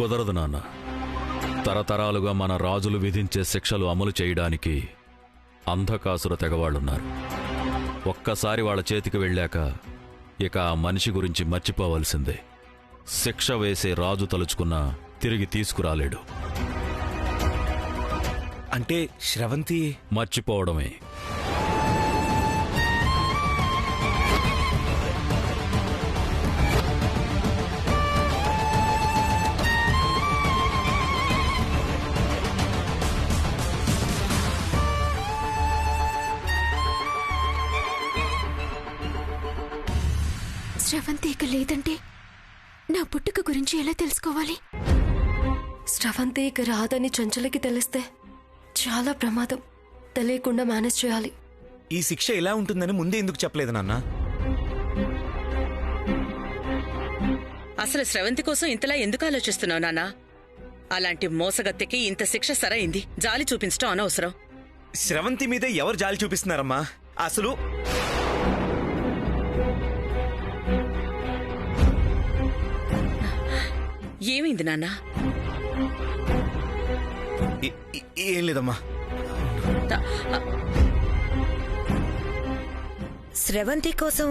కుదరదు నాన్న. తరతరాలుగా మన రాజులు విధించే శిక్షలు అమలు చేయడానికి అంధకాసుర తెగవాళ్ళున్నారు. ఒక్కసారి వాళ్ళ చేతికి వెళ్ళాక ఇక ఆ మనిషి గురించి మర్చిపోవలసిందే. శిక్ష వేసే రాజు తలుచుకున్నా తిరిగి తీసుకురాలేడు. అంటే శ్రవంతి మర్చిపోవడమే. స్రవంతి ఇక లేదంటే నా పుట్టుక గురించి ఎలా తెలుసుకోవాలి? స్రవంతి ఇక రాదని చంచలకి తెలిస్తే చాలా ప్రమాదం. తెలియకుండా మేనేజ్ చేయాలి. ఈ శిక్ష ఎలా ఉంటుందని ముందే ఎందుకు చెప్పలేదు నాన్న? అసలు స్రవంతి కోసం ఇంతలా ఎందుకు ఆలోచిస్తున్నావు నాన్నా? అలాంటి మోసగత్తెకి ఇంత శిక్ష సరైంది. జాలి చూపించడం అనవసరం. శ్రవంతి మీద ఎవరు జాలి చూపిస్తున్నారమ్మా? అసలు ఏమైంది నాన్నా? ఏం లేదమ్మా. స్రవంతి కోసం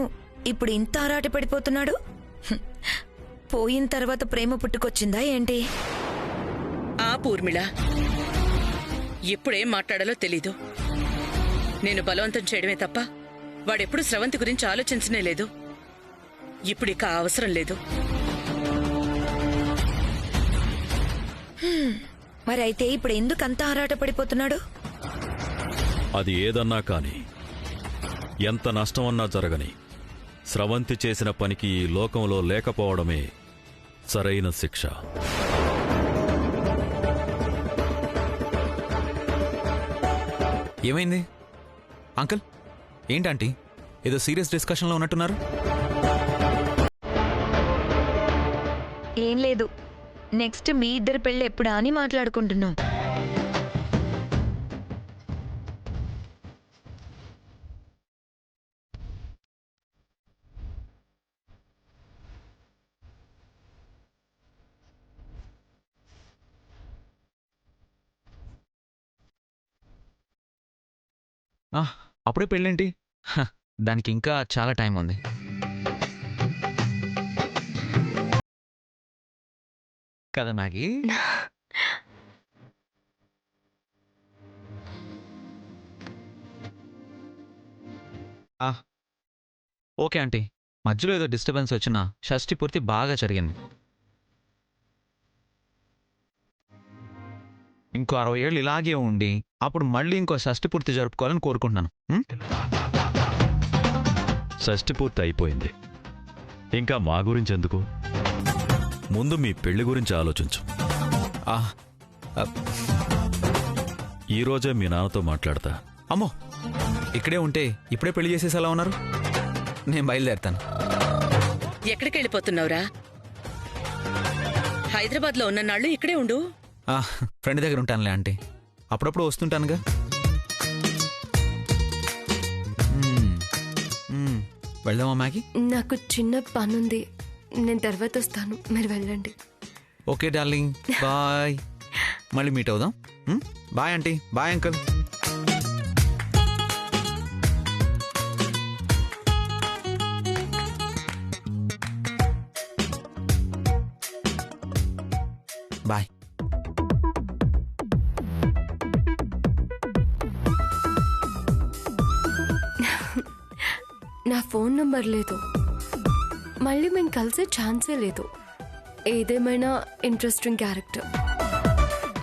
ఇప్పుడు ఇంత ఆరాట పడిపోతున్నాడు. పోయిన తర్వాత ప్రేమ పుట్టుకొచ్చిందా ఏంటి? ఆ పూర్మిళ ఎప్పుడేం మాట్లాడాలో తెలీదు. నేను బలవంతం చేయడమే తప్ప వాడెప్పుడు స్రవంతి గురించి ఆలోచించనే లేదు. ఇప్పుడిక అవసరం లేదు. మరైతే ఇప్పుడు ఎందుకు అంత ఆరాట పడిపోతున్నాడు? అది ఏదన్నా కాని, ఎంత నష్టమన్నా జరగని, స్రవంతి చేసిన పనికి ఈ లోకంలో లేకపోవడమే సరైన శిక్ష. ఏమైంది అంకుల్? ఏంటంటీ ఏదో సీరియస్ డిస్కషన్లో ఉన్నట్టున్నారు? ఏం లేదు, నెక్స్ట్ మీ ఇద్దరు పెళ్ళి ఎప్పుడా అని మాట్లాడుకుంటున్నాం. అప్పుడే పెళ్ళేంటి? దానికి ఇంకా చాలా టైం ఉంది. కదా మ్యాగీ? ఓకే ఆంటీ, మధ్యలో ఏదో డిస్టర్బెన్స్ వచ్చినా షష్ఠి పూర్తి బాగా జరిగింది. ఇంకో 60 ఏళ్ళు ఇలాగే ఉండి అప్పుడు మళ్ళీ ఇంకో షష్ఠి పూర్తి జరుపుకోవాలని కోరుకుంటున్నాను. షష్ఠి పూర్తి అయిపోయింది, ఇంకా మా గురించి ఎందుకు? ముందు మీ పెళ్లి గురించి ఆలోచించు. ఈరోజే మీ నాన్నతో మాట్లాడతా. అమ్మో, ఇక్కడే ఉంటే ఇప్పుడే పెళ్లి చేసేసేలా ఉన్నారు. నేను బయలుదేరుతాను. ఎక్కడికి వెళ్ళిపోతున్నావురా? హైదరాబాద్ లో ఉన్న నాళ్ళు ఇక్కడే ఉండు. ఫ్రెండ్ దగ్గర ఉంటానులే ఆంటీ, అప్పుడప్పుడు వస్తుంటానుగా. వెళ్దామా మ్యాగీ? నాకు చిన్న పనుంది, నేను తర్వాత వస్తాను, మీరు వెళ్ళండి. Okay darling, bye. మళ్ళీ మీట్ అవుదాం. Bye aunty, bye uncle. Bye. నా ఫోన్ నంబర్ లేదు, మళ్ళీ మేము కలిసే ఛాన్సే లేదు. ఏదేమైనా ఇంట్రెస్టింగ్ క్యారెక్టర్,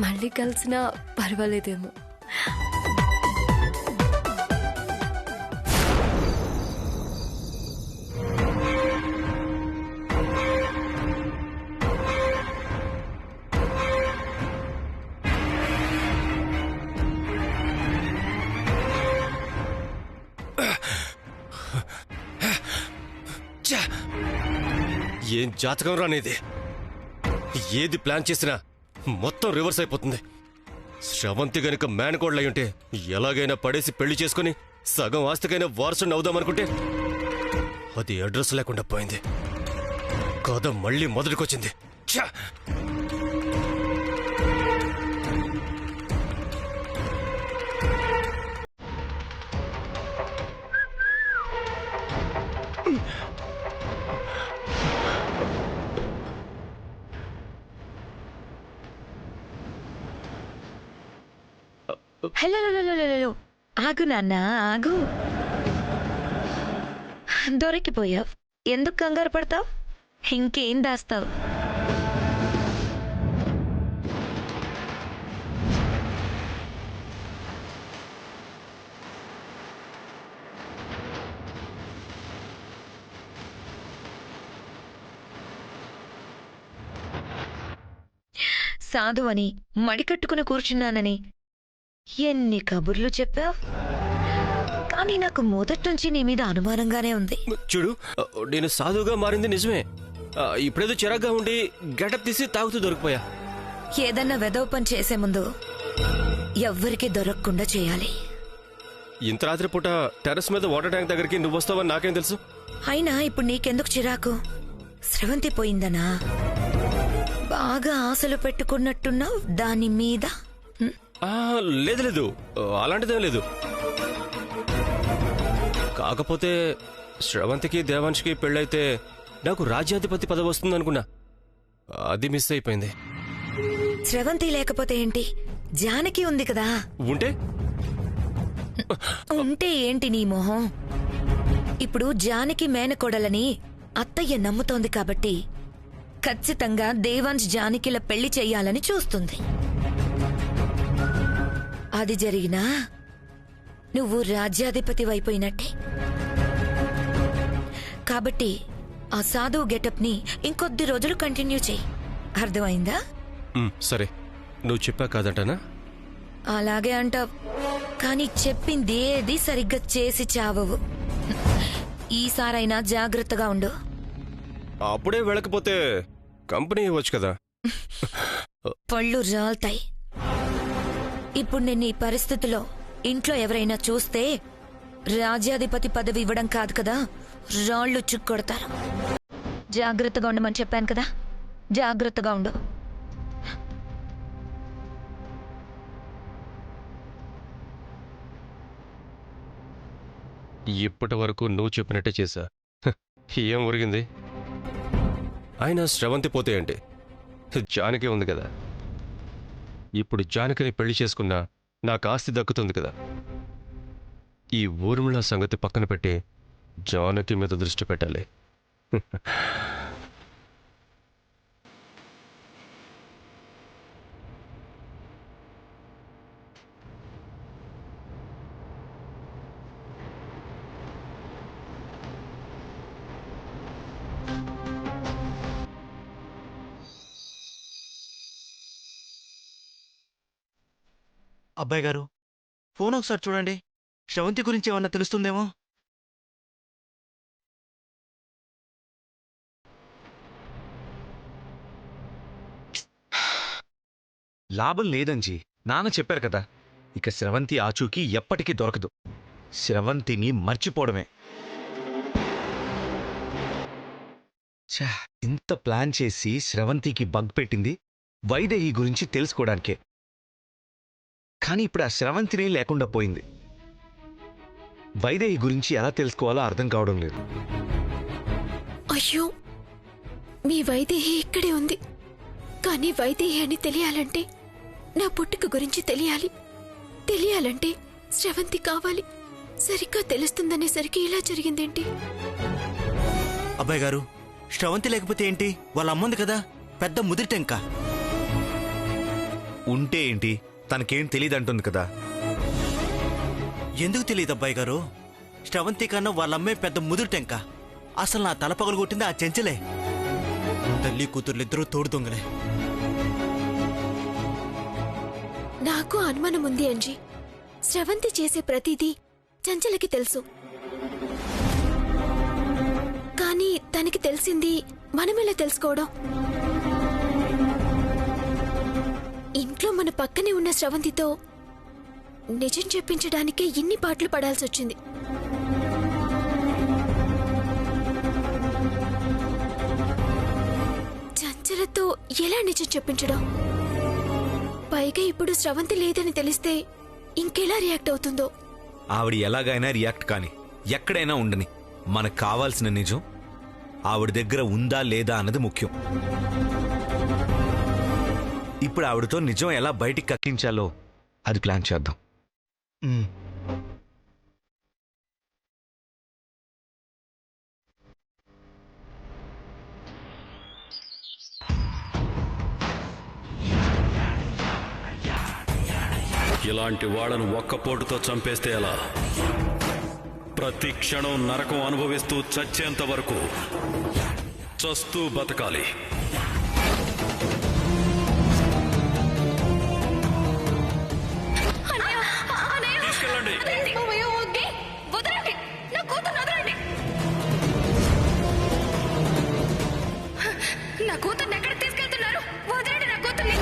మళ్ళీ కలిసినా పర్వాలేదేమో. ఏం జాతకం రానేది? ఏది ప్లాన్ చేసినా మొత్తం రివర్స్ అయిపోతుంది. శ్రవంతి గనుక మేనకోడలు అయ్యుంటే ఎలాగైనా పడేసి పెళ్లి చేసుకుని సగం ఆస్తికైనా వారసుని అవుదామనుకుంటే అది అడ్రస్ లేకుండా పోయింది. కథ మళ్ళీ మొదటికొచ్చింది. హలో ఆగు నాన్న ఆగు. దొరికిపోయావు. ఎందుకు కంగారు పడతావు? ఇంకేం దాస్తావు? సాధు అని మడికట్టుకుని కూర్చున్నానని ఎన్ని కబుర్లు చెప్పావు, కానీ నాకు మొదటి నుంచి నీ మీద అనుమానంగానే ఉంది. చూడు, నేను సాధువుగా మారింది నిజమే. ఇప్పుడేదో చిరాగ్గా ఉండి గెటప్ తీసి తాగుతూ దొరికిపోయా. ఏదన్నా వెదవ పని చేసే ముందు ఎవ్వరికీ దొరకకుండా చేయాలి. ఇంత రాత్రిపూట టెర్రస్ మీద వాటర్ ట్యాంక్ దగ్గరికి నువ్వు వస్తావని నాకేం తెలుసు? అయినా ఇప్పుడు నీకెందుకు చిరాకు? స్రవంతి పోయిందనా? బాగా ఆశలు పెట్టుకున్నట్టున్నావు దాని మీద. లేదు లేదు, అలాంటిదేం లేదు. కాకపోతే శ్రవంతికి దేవాంశ్కి పెళ్ళైతే నాకు రాజ్యాధిపతి పదవి వస్తుంది అనుకున్నా. అది మిస్ అయిపోయింది. స్రవంతి లేకపోతే ఏంటి, జానకి ఉంది కదా. ఉంటే ఉంటే ఏంటి నీ మొహం? ఇప్పుడు జానకి మేనకోడలని అత్తయ్య నమ్ముతోంది కాబట్టి ఖచ్చితంగా దేవాంశ్ జానకిల పెళ్లి చెయ్యాలని చూస్తుంది. అది జరిగినా నువ్వు రాజ్యాధిపతి అయిపోయినట్టే. కాబట్టి ఆ సాధువు గెటప్ ని ఇంకొద్ది రోజులు కంటిన్యూ చెయ్యి. అర్థమైందా? సరే, నువ్వు చెప్పా కాదంటానా? అలాగే అంటావు, కానీ చెప్పింది ఏది సరిగ్గా చేసి చావవు. ఈసారైనా జాగ్రత్తగా ఉండు. అప్పుడే వెళ్ళకపోతే కంపెనీ ఇవ్వచ్చు కదా. పళ్ళు రాల్తాయి. ఇప్పుడు నేను ఈ పరిస్థితిలో ఇంట్లో ఎవరైనా చూస్తే రాజ్యాధిపతి పదవి ఇవ్వడం కాదు కదా, రాళ్ళు చుక్కొడతారు. జాగ్రత్తగా ఉండమని చెప్పాను కదా, జాగ్రత్తగా ఉండు. ఇప్పటి వరకు నువ్వు చెప్పినట్టే చేశా. ఏం ఒరిగింది? ఆయన శ్రవంతి పోతే అంటే జానకి ఉంది కదా. ఇప్పుడు జానకిని పెళ్లి చేసుకున్నా నాకు ఆస్తి దక్కుతుంది కదా. ఈ ఊర్మిళ సంగతి పక్కన పెట్టి జానకి మీద దృష్టి పెట్టాలి. అబ్బాయి గారు, ఫోన్ ఒకసారి చూడండి. శ్రవంతి గురించి ఏమన్నా తెలుస్తుందేమో. లాభం లేదంజీ, నాన్న చెప్పారు కదా, ఇక స్రవంతి ఆచూకీ ఎప్పటికీ దొరకదు. స్రవంతిని మర్చిపోవడమే. ఛా, ఇంత ప్లాన్ చేసి స్రవంతికి బగ్ పెట్టింది వైదేహి గురించి తెలుసుకోవడానికే. కానీ ఇప్పుడు ఆ స్రవంతిని లేకుండా పోయింది. వైదేహి గురించి ఎలా తెలుసుకోవాలో అర్థం కావడం లేదు. అయ్యో, మీ వైదేహి ఇక్కడే ఉంది. కానీ వైదేహి అని తెలియాలంటే నా పుట్టుక గురించి తెలియాలి. తెలియాలంటే శ్రవంతి కావాలి. సరిగ్గా తెలుస్తుందనేసరికి ఇలా జరిగిందేంటి? అబ్బాయి గారు, శ్రవంతి లేకపోతే ఏంటి, వాళ్ళ అమ్ముంది కదా, పెద్ద ముదిరిటెంక. ఉంటే ఏంటి, తనకేం తెలియదంటుంది కదా. ఎందుకు తెలియదు అబ్బాయి గారు? శ్రవంతి కన్నా వాళ్ళమ్మే పెద్ద ముదురుటెంక. అసలు నా తల పగలు కొట్టింది ఆ చెంచలే. తల్లి కూతుర్లిద్దరూ తోడు దొంగలే. నాకు అనుమానం ఉంది అంజీ. శ్రవంతి చేసే ప్రతిదీ చంచలకి తెలుసు. కానీ తనకి తెలిసింది మనమెలా తెలుసుకోవడం? ఇంట్లో మన పక్కనే ఉన్న శ్రవంతితో నిజం చెప్పించడానికే ఇన్ని పాటలు పడాల్సి వచ్చింది. చంచలతో ఎలా నిజం చెప్పించడం? పైగా ఇప్పుడు శ్రవంతి లేదని తెలిస్తే ఇంకెలా రియాక్ట్ అవుతుందో. ఆవిడ ఎలాగైనా రియాక్ట్ కాని, ఎక్కడైనా ఉండని, మనకు కావాల్సిన నిజం ఆవిడ దగ్గర ఉందా లేదా అన్నది ముఖ్యం. ఇప్పుడు ఆవిడతో నిజం ఎలా బయటికి కక్కించాలో అది ప్లాన్ చేద్దాం. ఉమ్. ఇలాంటి వాళ్ళను ఒక్క పోటుతో చంపేస్తే ఎలా? ప్రతి క్షణం నరకం అనుభవిస్తూ చచ్చేంత వరకు చస్తూ బతకాలి. తీసుకెళ్ళండి. నా కూతుర్ని ఎక్కడ తీసుకెళ్తున్నారు? వదలండి నా కూతుర్ని.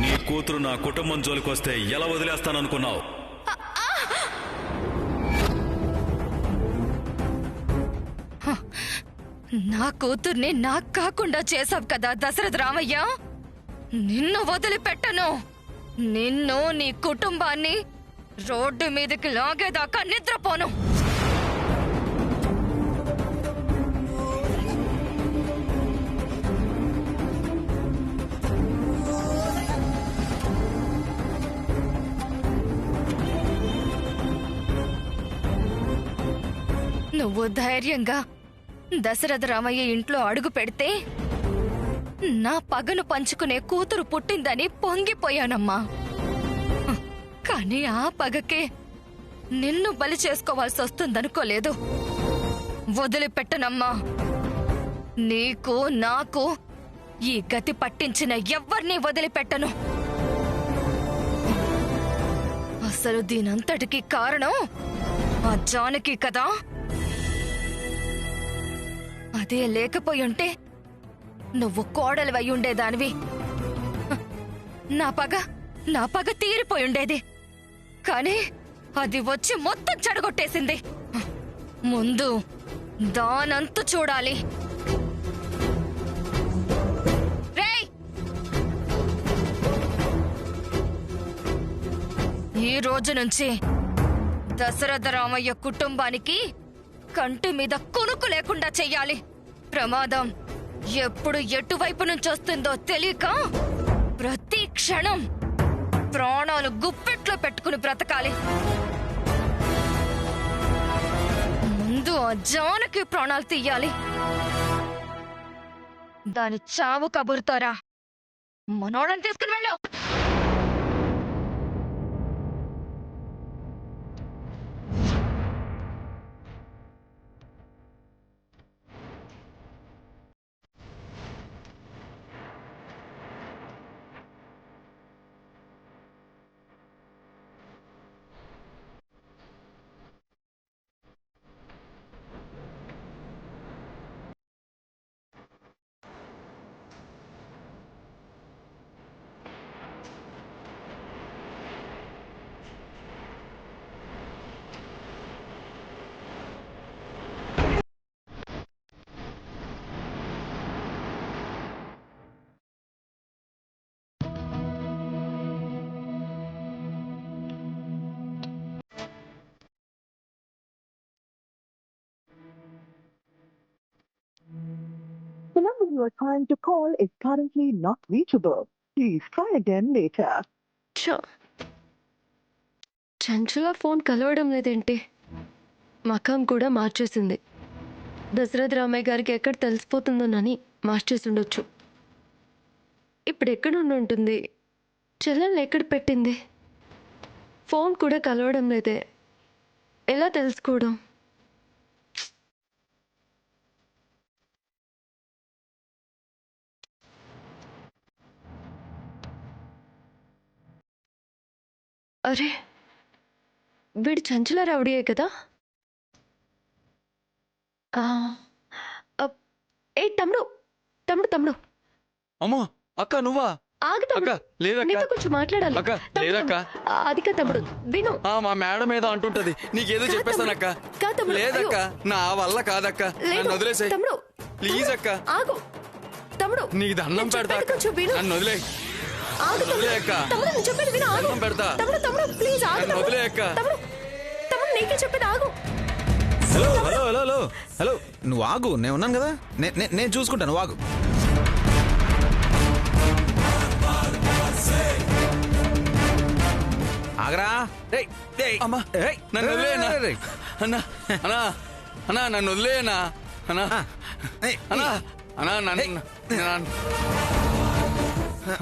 నీ కూతురు నా కుటుంబం జోలికొస్తే ఎలా వదిలేస్తాననుకున్నావు? నా కూతుర్ని నాకు కాకుండా చేసావు కదా దశరథ రామయ్య. నిన్ను వదిలిపెట్టను. నిన్ను నీ కుటుంబాన్ని రోడ్డు మీదకి లాగేదాకా నిద్రపోను. నువ్వు ధైర్యంగా దశరథ రామయ్య ఇంట్లో అడుగు పెడితే నా పగను పంచుకునే కూతురు పుట్టిందని పొంగిపోయానమ్మా. కానీ ఆ పగకే నిన్ను బలి చేసుకోవాల్సి వస్తుందనుకోలేదు. వదిలిపెట్టనమ్మా. నీకు నాకు ఈ గతి పట్టించిన ఎవ్వరినీ వదిలిపెట్టను. అసలు దీనంతటికి కారణం ఆ జానకి కదా. అదే లేకపోయుంటే నువ్వు కోడలివై ఉండేదానివి. నా పగ తీరిపోయుండేది. కానీ అది వచ్చి మొత్తం చెడగొట్టేసింది. ముందు దానంతు చూడాలి. రేయ్, ఈ రోజు నుంచి దశరథ రామయ్య కుటుంబానికి కంటి మీద కునుకు లేకుండా చెయ్యాలి. ప్రమాదం ఎప్పుడు ఎటువైపు నుంచి వస్తుందో తెలియక ప్రతి క్షణం ప్రాణాలు గుప్పెట్లో పెట్టుకుని బ్రతకాలి. ముందు ఆ జానకి ప్రాణాలు తీయాలి. దాని చావు కబురుతారా మనోడని తీసుకుని వెళ్ళు. The number you are trying to call is currently not reachable. Please try again later. చంచల ఫోన్ కలవడం లేదేంటి? మకాం కూడా మార్చేసింది. దశరథ రామయ్య గారికి ఎక్కడ తెలిసిపోతుందోనని మార్చేసి ఉండొచ్చు. ఇప్పుడు ఎక్కడ ఉంటుంది? చెల్లెల్ని ఎక్కడ పెట్టింది? ఫోన్ కూడా కలవడం లేదే. ఎలా తెలుసుకోవడం? అరే, వీడు చంచల రౌడీయే కదా. ఏ తమ్ముడు తమ్ముడు తమ్ముడు అమ్మో అక్క నువ్వా? ఆగు తమ్ముడు, నీతో కొంచెం మాట్లాడాలి. అది కా తమ్ముడు, విను. మా మేడం ఏదో అంటుంటది, నీకేదో చెప్పేస్తానక్క. లేదక్క, నా వల్ల కాదక్క, నన్ను వదిలేసాయి తమ్ముడు. ప్లీజ్ అక్క. ఆగు తమ్ముడు, నీకు దండం పెడతా, నన్ను వదిలే. ఆగు తమ్ముడు. తమ్ముడు నేను చెప్పేది విను, ఆగు. తమ్ముడు ప్లీజ్ ఆగు తమ్ముడు. తమ్ముడు నీకే చెప్పేది ఆగు. Hello hello hello hello hello నువ్వు ఆగు, నేను ఉన్నాను కదా, నేను చూసుకుంటాను, నువ్వు ఆగు. ఆగరా. అమ్మా నన్ను వదిలేనా అన్నా అన్నా అన్నా నన్ను వదిలేనా అన్నా అన్నా అన్నా నన్ను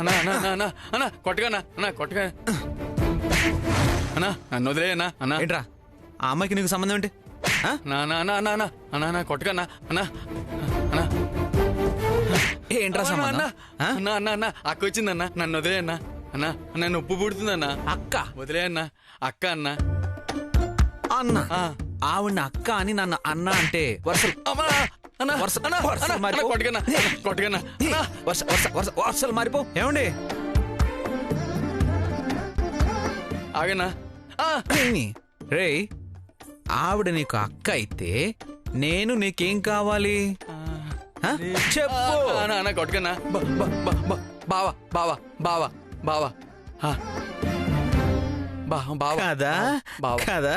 అన్నా అన్నా అన్నా అన్నా కొట్టగానా అన్నా కొట్టగా అన్నా నన్ను వదిలేనా అన్నా. ఏంట్రా ఆ అమ్మాయికి నీకు సంబంధం ఏంటి? నా నా నా నా నా అన్నా అన్నా కొట్టగానా అన్నా అన్నా ఏంట్రా అన్నా సంబంధం? అన్నా అన్నా అన్నా అక్క వచ్చిందన్నా నన్ను వదిలేనా అన్నా అన్నా నొప్పు పుడుతుందన్నా. అక్క వదిలే అన్నా అక్క అన్నా అన్న ఆవిడ అక్క అని నన్ను అన్న అంటే వర్షాలు మారిపో. ఏమండి ఆగనా రే, ఆవిడ నీకు అక్క అయితే నేను నీకేం కావాలి చెప్పు. అన్నా కొట్టుకన్నా బావా బావా బావా బావా బావా కదా కదా.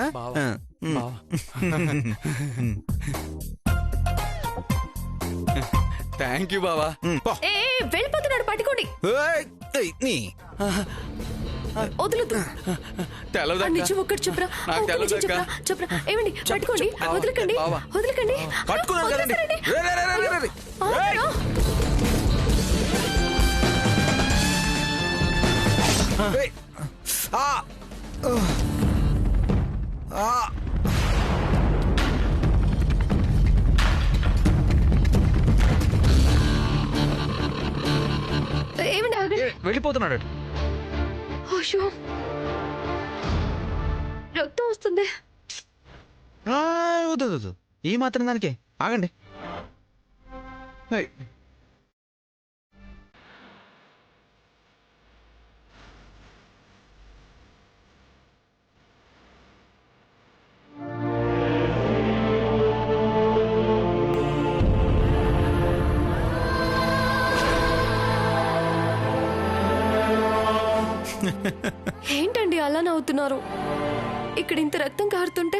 థ్యాంక్ యూ బావా. వెళ్ళిపోతున్నాడు, పట్టుకోండి. వదులుతూ నిజం ఒక్కటి చెప్పరా, చెప్పరా. ఏమండి పట్టుకోండి, వదలకండి వదలకండి. ఏమండి ఆగండి. వెళ్ళిపోతున్నాడు. అయ్యో రక్తం వస్తుంది. వద్దు ఈ మాత్రం దానికి ఆగండి. ఏంటండి అలా నవ్వుతున్నారు? ఇక్కడ ఇంత రక్తం కారుతుంటే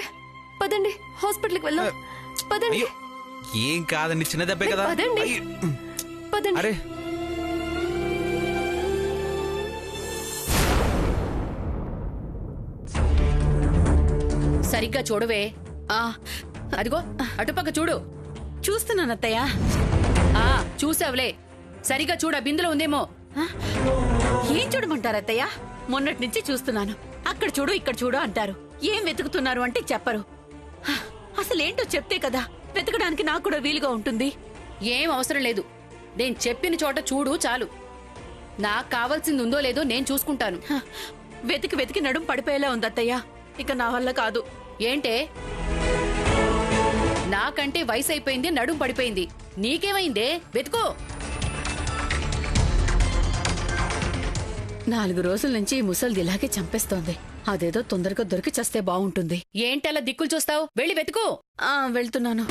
పదండి హాస్పిటల్కి వెళ్దాం. పదండి. ఏం కాదండి, చిన్న దెబ్బే కదా. పదండి పదండి. అరే సరిగ్గా చూడవే. అదిగో అటుపక్క చూడు. చూస్తున్నానత్తయ్య. చూసావులే, సరిగ్గా చూడ, బిందులో ఉందేమో. ఏం చూడమంటారత్తయ్య? మొన్నటి నుంచి చూస్తున్నాను. అక్కడ చూడు ఇక్కడ చూడు అంటారు. ఏం వెతుకుతున్నారు అంటే చెప్పరు. అసలేంటో చెప్తే కదా వెతకడానికి నాకు కూడా వీలుగా ఉంటుంది. ఏం అవసరం లేదు, నేను చెప్పిన చోట చూడు చాలు. నాకు కావాల్సింది ఉందో లేదో నేను చూసుకుంటాను. వెతికి వెతికి నడుం పడిపోయేలా ఉందత్తయ్య, ఇక నా వల్ల కాదు. ఏంటే? నాకంటే వయసు అయిపోయింది, నడుం పడిపోయింది. నీకేమైందే? వెతుకో. 4 రోజుల నుంచి ఈ ముసలిది ఇలాగే చంపేస్తోంది. అదేదో తొందరగా దొరికి చస్తే బాగుంటుంది. ఏంటలా దిక్కులు చూస్తావు? వెళ్ళి వెతుకో. వెళ్తున్నాను.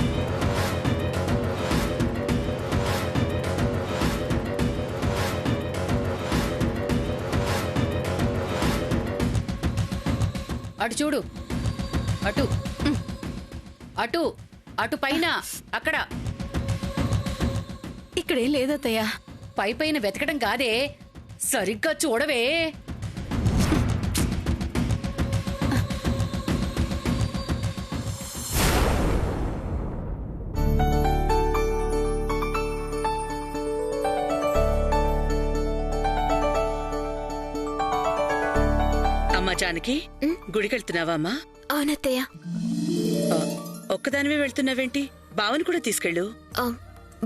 అటు చూడు, అటు అటు అటు పైన, అక్కడ. ఇక్కడేం లేదత్తయ్యా. పైన వెతకడం కాదే, సరిగ్గా చూడవే. అమ్మా జానకి, గుడికెళ్తున్నావా అమ్మా? అవునత్తయ్య. ఒక్కదానివే వెళ్తున్నావేంటి? బావని కూడా తీసుకెళ్ళు.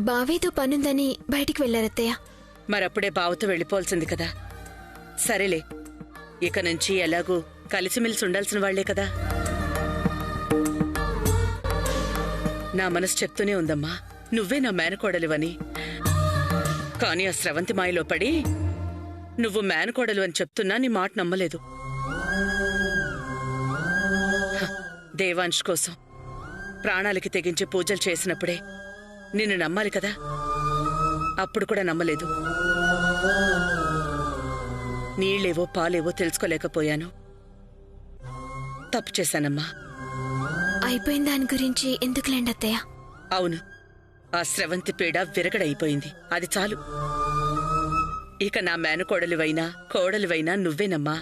బావేతో పనుందని బయటికి వెళ్ళారత్తయ్య. మరప్పుడే బావతో వెళ్ళిపోవాల్సింది కదా. సరేలే, ఇక నుంచి ఎలాగూ కలిసిమెలిసి ఉండాల్సిన వాళ్లే కదా. నా మనసు చెప్తూనే ఉందమ్మా, నువ్వే నా మేనకోడలివని. కానీ ఆ స్రవంతి మాయలో పడి నువ్వు మేనకోడలు అని చెప్తున్నా నీ మాట నమ్మలేదు. దేవాంశ్ కోసం ప్రాణాలకి తెగించి పూజలు చేసినప్పుడే నిన్ను నమ్మాలి కదా. అప్పుడు కూడా నమ్మలేదు. నీళ్ళేవో పాలేవో తెలుసుకోలేకపోయాను. తప్పు చేశానమ్మా. అయిపోయిన దాని గురించి ఎందుకులేండి అత్తయ్య. అవును, ఆ స్రవంతి పీడ విరగడైపోయింది. అది చాలు. ఇక నా మేనకోడలివైనా కోడలివైనా నువ్వేనమ్మా.